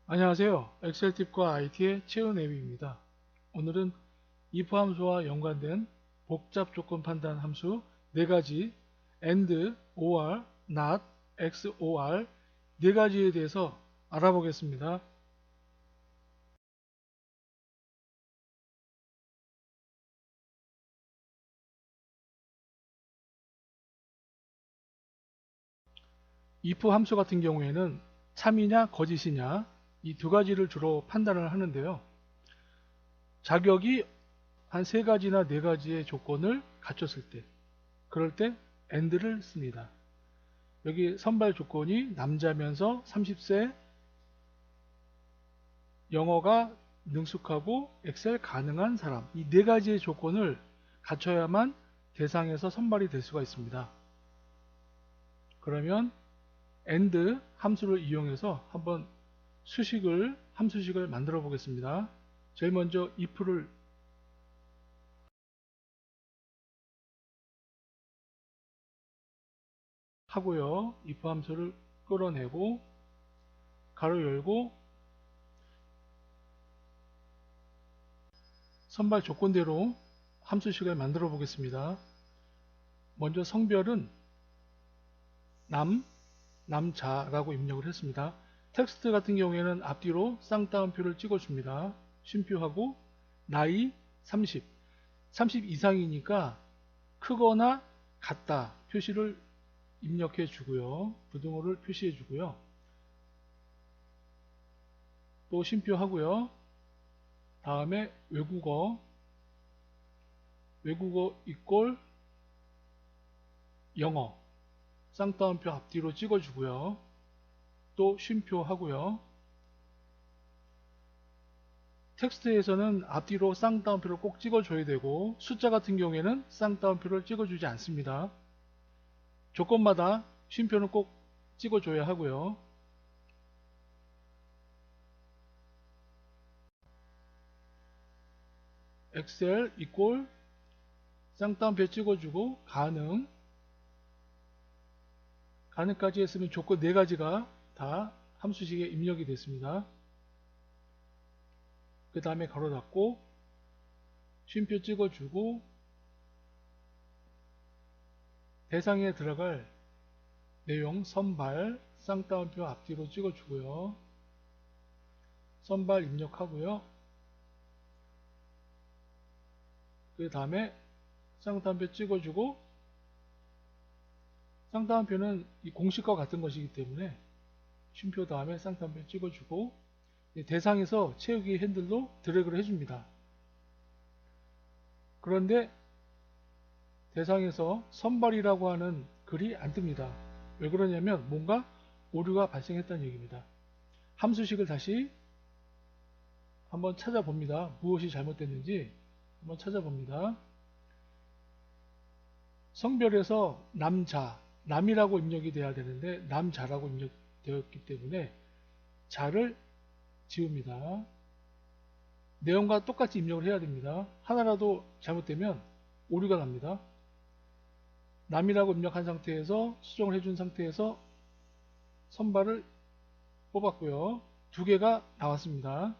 안녕하세요. 엑셀팁과 IT의 최은혜입니다. 오늘은 if 함수와 연관된 복잡 조건 판단 함수 4가지 AND, OR, NOT, XOR 4가지에 대해서 알아보겠습니다. if 함수 같은 경우에는 참이냐 거짓이냐 이 2가지를 주로 판단을 하는데요. 자격이 한 3가지나 4가지의 조건을 갖췄을 때 그럴 때 AND를 씁니다. 여기 선발 조건이 남자면서 30세, 영어가 능숙하고 엑셀 가능한 사람, 이 4가지의 조건을 갖춰야만 대상에서 선발이 될 수가 있습니다. 그러면 AND 함수를 이용해서 한번 함수식을 만들어 보겠습니다. 제일 먼저 if를 하고요. if 함수를 끌어내고 가로 열고 선발 조건대로 함수식을 만들어 보겠습니다. 먼저 성별은 남자라고 입력을 했습니다. 텍스트 같은 경우에는 앞뒤로 쌍따옴표를 찍어줍니다. 쉼표하고 나이 30 이상이니까 크거나 같다 표시를 입력해 주고요. 부등호를 표시해 주고요. 또 쉼표하고요. 다음에 외국어 이꼴 영어 쌍따옴표 앞뒤로 찍어주고요. 또 쉼표 하고요. 텍스트에서는 앞뒤로 쌍따옴표를 꼭 찍어줘야 되고 숫자 같은 경우에는 쌍따옴표를 찍어주지 않습니다. 조건마다 쉼표는 꼭 찍어줘야 하고요. 엑셀 이꼴 쌍따옴표 찍어주고 가능까지 했으면 조건 4가지가 다 함수식에 입력이 됐습니다. 그 다음에 가로 닫고 쉼표 찍어주고 대상에 들어갈 내용 선발 쌍따옴표 앞뒤로 찍어주고요. 선발 입력하고요. 그 다음에 쌍따옴표 찍어주고 쌍따옴표는 이 공식과 같은 것이기 때문에 쉼표 다음에 쌍따옴표 찍어주고 대상에서 채우기 핸들로 드래그를 해줍니다. 그런데 대상에서 선발이라고 하는 글이 안 뜹니다. 왜 그러냐면 뭔가 오류가 발생했다는 얘기입니다. 함수식을 다시 한번 찾아봅니다. 무엇이 잘못됐는지 한번 찾아봅니다. 성별에서 남이라고 입력이 돼야 되는데 남자라고 입력되었기 때문에 자를 지웁니다. 내용과 똑같이 입력을 해야 됩니다. 하나라도 잘못되면 오류가 납니다. 남이라고 입력한 상태에서 수정을 해준 상태에서 선발을 뽑았고요. 2개가 나왔습니다.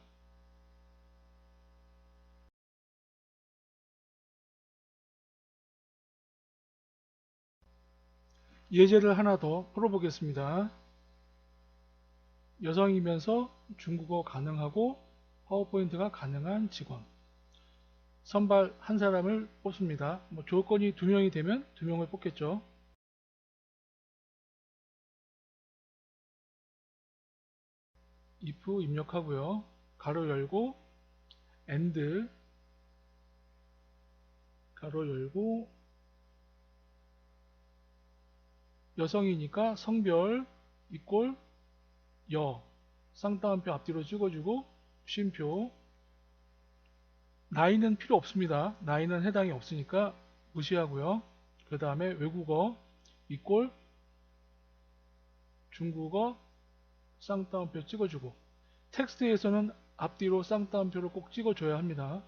예제를 하나 더 풀어보겠습니다. 여성이면서 중국어 가능하고 파워포인트가 가능한 직원 선발 한 사람을 뽑습니다. 조건이 2명이 되면 2명을 뽑겠죠. if 입력하고요. 가로 열고 and 가로 열고 여성이니까 성별 이꼴 여 쌍따옴표 앞뒤로 찍어주고 쉼표 나이는 필요 없습니다. 나이는 해당이 없으니까 무시하고요. 그 다음에 외국어 이꼴 중국어 쌍따옴표 찍어주고 텍스트에서는 앞뒤로 쌍따옴표를 꼭 찍어줘야 합니다.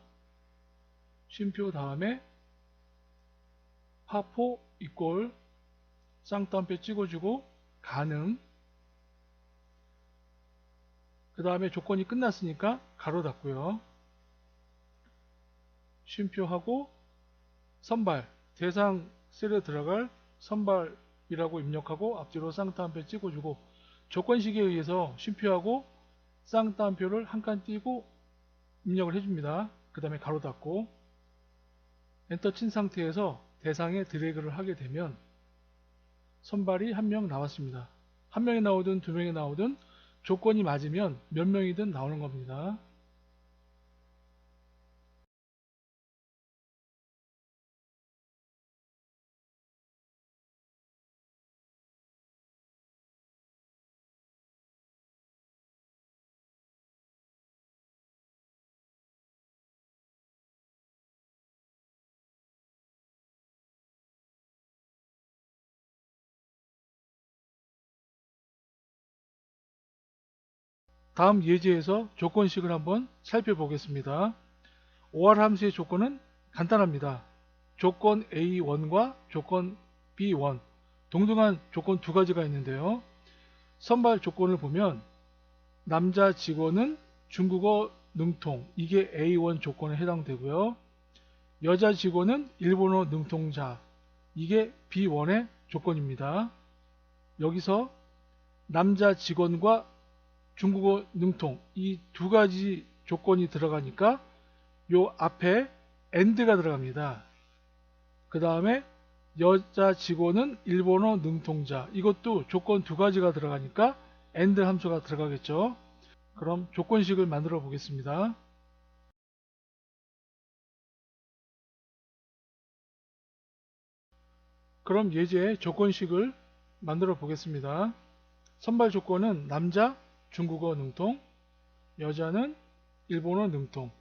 쉼표 다음에 파포 이꼴 쌍따옴표 찍어주고 그 다음에 조건이 끝났으니까 가로 닫고요. 쉼표하고 선발, 대상 셀에 들어갈 선발이라고 입력하고 앞뒤로 쌍따옴표 찍어주고, 조건식에 의해서 쉼표하고 쌍따옴표를 한 칸 띄고 입력을 해줍니다. 그 다음에 가로 닫고 엔터 친 상태에서 대상에 드래그를 하게 되면 선발이 한 명 나왔습니다. 한 명이 나오든 두 명이 나오든 조건이 맞으면 몇 명이든 나오는 겁니다. 다음 예제에서 조건식을 한번 살펴보겠습니다. OR 함수의 조건은 간단합니다. 조건 A1과 조건 B1, 동등한 조건 두 가지가 있는데요. 선발 조건을 보면 남자 직원은 중국어 능통, 이게 A1 조건에 해당되고요. 여자 직원은 일본어 능통자, 이게 B1의 조건입니다. 여기서 남자 직원과 중국어 능통, 이 두 가지 조건이 들어가니까 요 앞에 AND가 들어갑니다. 그 다음에 여자 직원은 일본어 능통자, 이것도 조건 두 가지가 들어가니까 AND 함수가 들어가겠죠. 그럼 조건식을 만들어 보겠습니다. 그럼 예제의 조건식을 만들어 보겠습니다. 선발 조건은 남자 중국어 능통, 여자는 일본어 능통.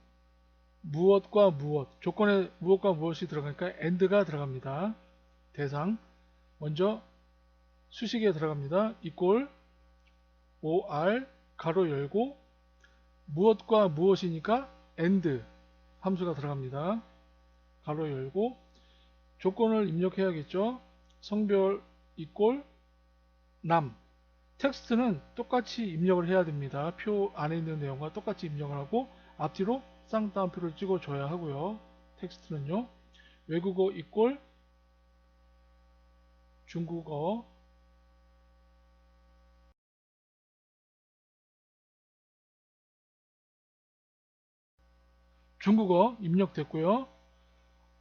무엇과 무엇, 조건에 무엇과 무엇이 들어가니까 AND가 들어갑니다. 대상, 먼저 수식에 들어갑니다. 이꼴 OR 가로 열고, 무엇과 무엇이니까 AND 함수가 들어갑니다. 가로 열고, 조건을 입력해야겠죠. 성별 이꼴 남, 텍스트는 똑같이 입력을 해야 됩니다. 표 안에 있는 내용과 똑같이 입력을 하고 앞뒤로 쌍따옴표를 찍어줘야 하고요. 텍스트는요. 외국어 이꼴 중국어, 중국어 입력됐고요.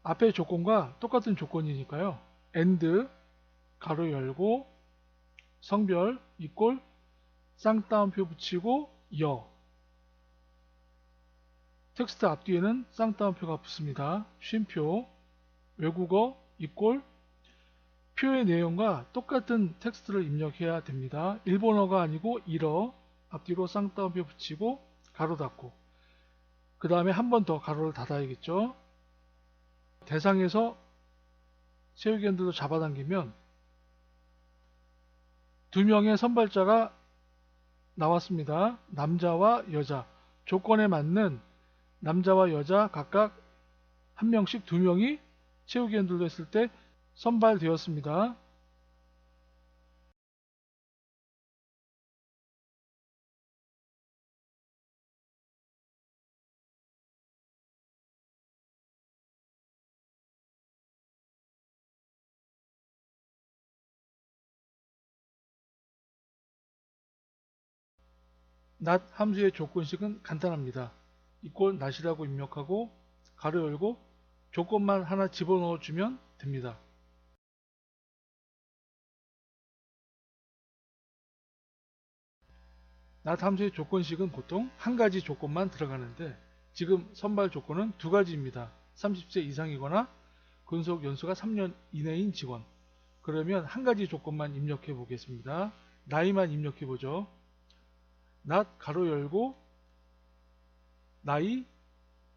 앞에 조건과 똑같은 조건이니까요. AND 가로 열고 성별 이꼴 쌍따옴표 붙이고 여, 텍스트 앞뒤에는 쌍따옴표가 붙습니다. 쉼표 외국어 이꼴 표의 내용과 똑같은 텍스트를 입력해야 됩니다. 일본어가 아니고 일어, 앞뒤로 쌍따옴표 붙이고 가로 닫고, 그 다음에 한 번 더 가로를 닫아야겠죠. 대상에서 세우기 핸들로 잡아당기면 두 명의 선발자가 나왔습니다. 남자와 여자, 조건에 맞는 남자와 여자 각각 한 명씩 두 명이 채우기 핸들로 했을 때 선발되었습니다. not 함수의 조건식은 간단합니다. 이꼴 not이라고 입력하고 가로 열고 조건만 하나 집어넣어 주면 됩니다. not 함수의 조건식은 보통 한 가지 조건만 들어가는데 지금 선발 조건은 두 가지입니다. 30세 이상이거나 근속 연수가 3년 이내인 직원. 그러면 한 가지 조건만 입력해 보겠습니다. 나이만 입력해 보죠. not 가로 열고 나이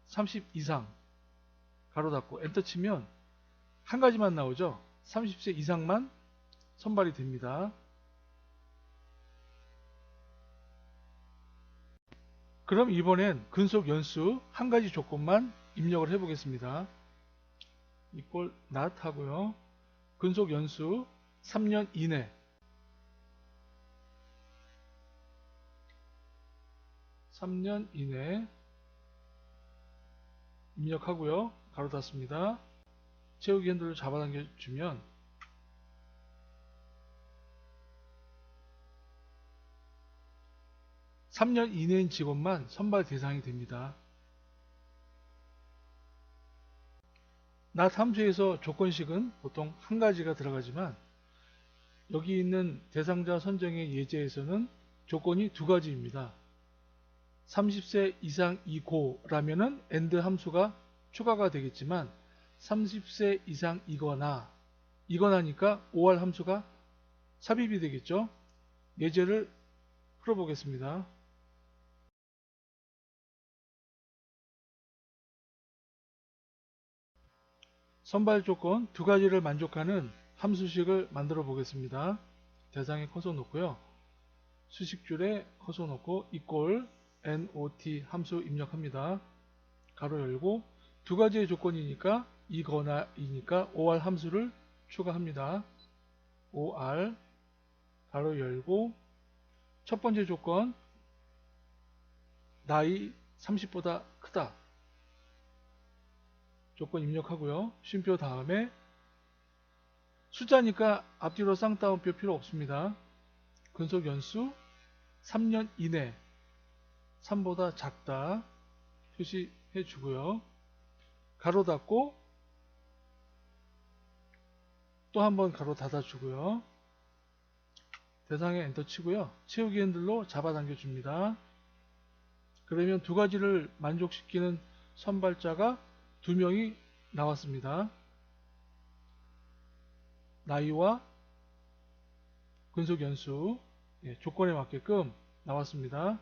30 이상 가로 닫고 엔터 치면 한 가지만 나오죠. 30세 이상만 선발이 됩니다. 그럼 이번엔 근속 연수 한 가지 조건만 입력을 해 보겠습니다. 이꼴 not 하고요. 근속 연수 3년 이내. 3년 이내 입력하고요. 가로 닫습니다. 채우기 핸들로 잡아당겨 주면 3년 이내인 직원만 선발 대상이 됩니다. 낫 함수에서 조건식은 보통 한 가지가 들어가지만 여기 있는 대상자 선정의 예제에서는 조건이 두 가지입니다. 30세 이상이고라면은 AND 함수가 추가가 되겠지만 30세 이거나니까 OR 함수가 삽입이 되겠죠. 예제를 풀어보겠습니다. 선발 조건 두 가지를 만족하는 함수식을 만들어 보겠습니다. 대상에 커서 놓고요. 수식줄에 커서 놓고 equal not 함수 입력합니다. 가로 열고 두 가지의 조건이니까 이거나이니까 or 함수를 추가합니다. or 가로 열고 첫 번째 조건 나이 30보다 크다. 조건 입력하고요. 쉼표 다음에 숫자니까 앞뒤로 쌍따옴표 필요 없습니다. 근속 연수 3년 이내 3보다 작다 표시해 주고요. 가로 닫고 또 한번 가로 닫아 주고요. 대상에 엔터 치고요. 채우기 핸들로 잡아당겨 줍니다. 그러면 두 가지를 만족시키는 선발자가 두 명이 나왔습니다. 나이와 근속 연수 조건에 맞게끔 나왔습니다.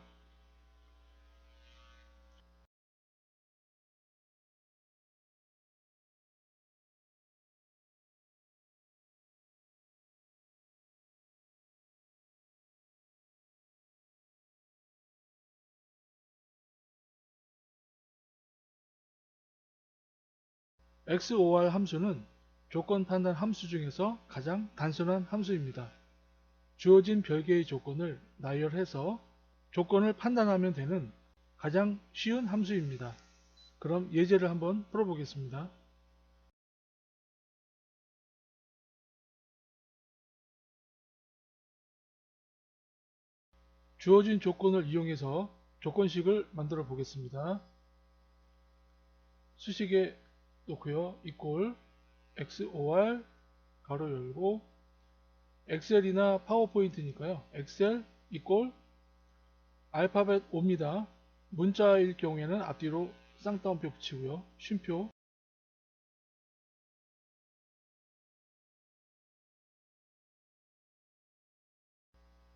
XOR 함수는 조건 판단 함수 중에서 가장 단순한 함수입니다. 주어진 별개의 조건을 나열해서 조건을 판단하면 되는 가장 쉬운 함수입니다. 그럼 예제를 한번 풀어보겠습니다. 주어진 조건을 이용해서 조건식을 만들어 보겠습니다. 수식에 놓고요. equal XOR 가로 열고 엑셀이나 파워포인트니까요. 엑셀 equal 알파벳 5입니다. 문자일 경우에는 앞뒤로 쌍따옴표 붙이고요. 쉼표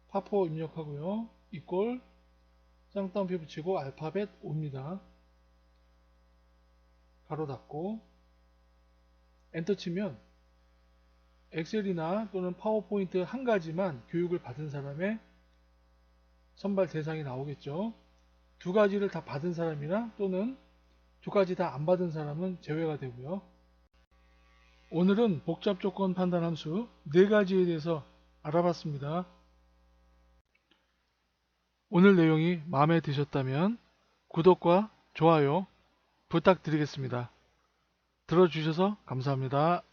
파포 입력하고요. equal 쌍따옴표 붙이고 알파벳 5입니다. 가로 닫고 엔터 치면 엑셀이나 또는 파워포인트 한 가지만 교육을 받은 사람의 선발 대상이 나오겠죠. 두 가지를 다 받은 사람이나 또는 두 가지 다 안 받은 사람은 제외가 되고요. 오늘은 복잡 조건 판단 함수 네 가지에 대해서 알아봤습니다. 오늘 내용이 마음에 드셨다면 구독과 좋아요 부탁드리겠습니다. 들어주셔서 감사합니다.